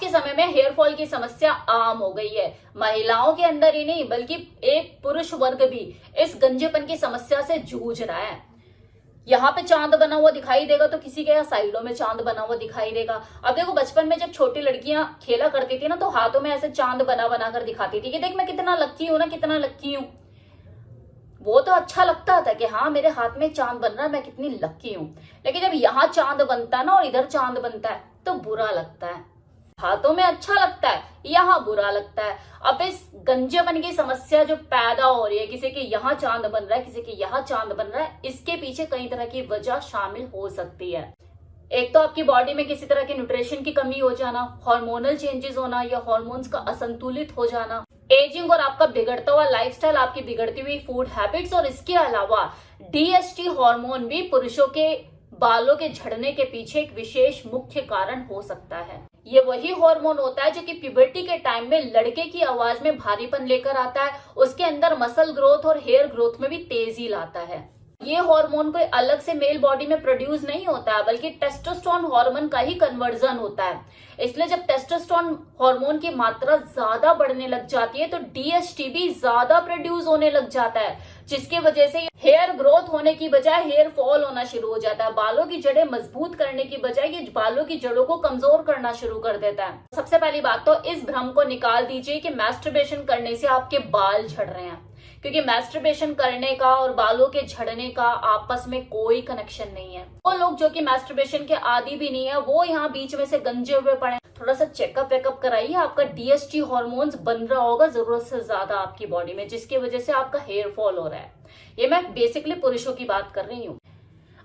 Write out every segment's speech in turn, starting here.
के समय में हेयर फॉल की समस्या आम हो गई है। महिलाओं के अंदर ही नहीं बल्कि एक पुरुष वर्ग भी इस गंजेपन की समस्या से जूझ रहा है। यहाँ पे चांद बना हुआ दिखाई देगा तो किसी के यहाँ साइडों में चांद बना हुआ दिखाई देगा। अब देखो, बचपन में जब छोटी लड़कियां खेला करती थी ना, तो हाथों में ऐसे चांद बना बना कर दिखाती थी कि देख मैं कितना लक्की हूं ना, कितना लक्की हूं। वो तो अच्छा लगता था कि हाँ मेरे हाथ में चांद बन रहा है, मैं कितनी लक्की हूं। लेकिन जब यहाँ चांद बनता है ना और इधर चांद बनता है तो बुरा लगता है। हाथों में अच्छा लगता है, यहाँ बुरा लगता है। अब इस गंजेपन की समस्या जो पैदा हो रही है, किसी के यहाँ चांद बन रहा है, किसी के यहाँ चांद बन रहा है, इसके पीछे कई तरह की वजह शामिल हो सकती है। एक तो आपकी बॉडी में किसी तरह के न्यूट्रिशन की कमी हो जाना, हार्मोनल चेंजेस होना या हार्मोन्स का असंतुलित हो जाना, एजिंग और आपका बिगड़ता हुआ लाइफस्टाइल, आपकी बिगड़ती हुई फूड हैबिट्स, और इसके अलावा DHT हार्मोन भी पुरुषों के बालों के झड़ने के पीछे एक विशेष मुख्य कारण हो सकता है। ये वही हार्मोन होता है जो कि प्यूबर्टी के टाइम में लड़के की आवाज में भारीपन लेकर आता है, उसके अंदर मसल ग्रोथ और हेयर ग्रोथ में भी तेजी लाता है। ये हार्मोन कोई अलग से मेल बॉडी में प्रोड्यूस नहीं होता है, बल्कि टेस्टोस्टेरोन हार्मोन का ही कन्वर्जन होता है। इसलिए जब टेस्टोस्टेरोन हार्मोन की मात्रा ज्यादा बढ़ने लग जाती है तो DHT भी ज्यादा प्रोड्यूस होने लग जाता है, जिसकी वजह से हेयर ग्रोथ होने की बजाय हेयर फॉल होना शुरू हो जाता है। बालों की जड़ें मजबूत करने की बजाय ये बालों की जड़ों को कमजोर करना शुरू कर देता है। सबसे पहली बात तो इस भ्रम को निकाल दीजिए कि मैस्टरबेशन करने से आपके बाल झड़ रहे हैं, क्योंकि मैस्टरबेशन करने का और बालों के झड़ने का आपस में कोई कनेक्शन नहीं है। वो लोग जो कि मैस्टरबेशन के आदी भी नहीं है, वो यहाँ बीच में से गंजे हुए पड़े। थोड़ा सा चेकअप वेकअप कराइए, आपका DHT हार्मोन्स बन रहा होगा जरूरत से ज्यादा आपकी बॉडी में, जिसकी वजह से आपका हेयर फॉल हो रहा है। ये मैं बेसिकली पुरुषों की बात कर रही हूँ।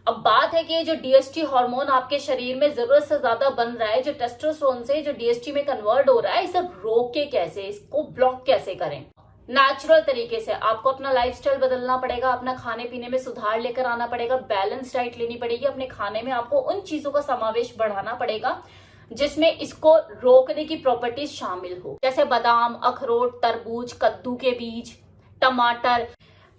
अब बात है कि ये जो DHT हार्मोन आपके शरीर में जरूरत से ज्यादा बन रहा है, जो टेस्टोस्टेरोन से जो DHT में कन्वर्ट हो रहा है, इसे रोके कैसे, इसको ब्लॉक कैसे करें। नेचुरल तरीके से आपको अपना लाइफस्टाइल बदलना पड़ेगा, अपना खाने पीने में सुधार लेकर आना पड़ेगा, बैलेंस डाइट लेनी पड़ेगी। अपने खाने में आपको उन चीजों का समावेश बढ़ाना पड़ेगा जिसमें इसको रोकने की प्रॉपर्टीज शामिल हो, जैसे बादाम, अखरोट, तरबूज, कद्दू के बीज, टमाटर,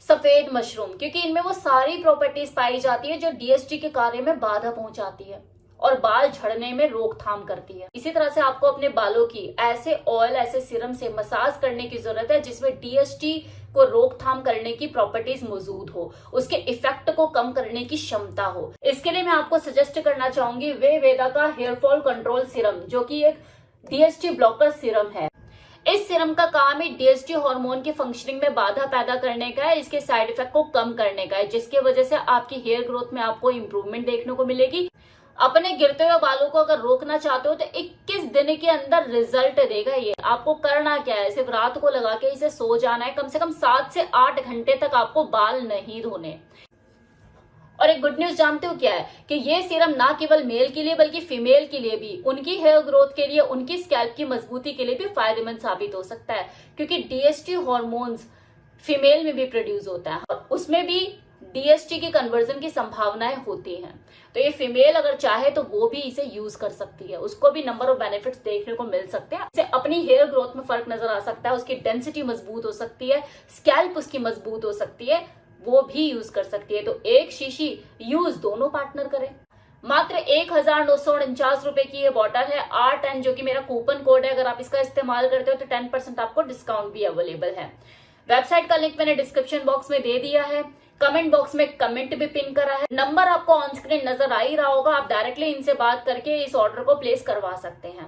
सफेद मशरूम, क्योंकि इनमें वो सारी प्रॉपर्टीज पाई जाती है जो DHT के कार्य में बाधा पहुंचाती है और बाल झड़ने में रोकथाम करती है। इसी तरह से आपको अपने बालों की ऐसे ऑयल, ऐसे सीरम से मसाज करने की जरूरत है जिसमें DHT को रोकथाम करने की प्रॉपर्टीज मौजूद हो, उसके इफेक्ट को कम करने की क्षमता हो। इसके लिए मैं आपको सजेस्ट करना चाहूंगी वेदा का हेयर फॉल कंट्रोल सीरम, जो कि एक DHT ब्लॉकर सीरम है। इस सीरम का काम ही DHT हार्मोन की फंक्शनिंग में बाधा पैदा करने का है, इसके साइड इफेक्ट को कम करने का है, जिसकी वजह से आपकी हेयर ग्रोथ में आपको इंप्रूवमेंट देखने को मिलेगी। अपने गिरते हुए बालों को अगर रोकना चाहते हो तो 21 दिन के अंदर रिजल्ट देगा ये। आपको करना क्या है, सिर्फ रात को लगा के इसे सो जाना है। कम से कम 7 से 8 घंटे तक आपको बाल नहीं धोने। और एक गुड न्यूज जानते हो क्या है कि ये सीरम ना केवल मेल के लिए बल्कि फीमेल के लिए भी, उनकी हेयर ग्रोथ के लिए, उनकी स्कैल्प की मजबूती के लिए भी फायदेमंद साबित हो सकता है, क्योंकि DHT हार्मोन्स फीमेल में भी प्रोड्यूस होता है और उसमें भी DHT की कन्वर्जन की संभावनाएं होती हैं। तो ये फीमेल अगर चाहे तो वो भी इसे यूज कर सकती है, उसको भी नंबर ऑफ बेनिफिट्स देखने को मिल सकते हैं। इससे अपनी हेयर ग्रोथ में फर्क नजर आ सकता है, उसकी डेंसिटी मजबूत हो सकती है, स्कैल्प उसकी मजबूत हो सकती है, वो भी यूज कर सकती है। तो एक शीशी यूज दोनों पार्टनर करें। मात्र 1949 रुपए की ये बॉटल है R10, जो कि मेरा कूपन कोड है। अगर आप इसका इस्तेमाल करते हो तो 10% आपको डिस्काउंट भी अवेलेबल है। वेबसाइट का लिंक मैंने डिस्क्रिप्शन बॉक्स में दे दिया है, कमेंट बॉक्स में कमेंट भी पिन करा है, नंबर आपको ऑन स्क्रीन नजर आ ही रहा होगा। आप डायरेक्टली इनसे बात करके इस ऑर्डर को प्लेस करवा सकते हैं।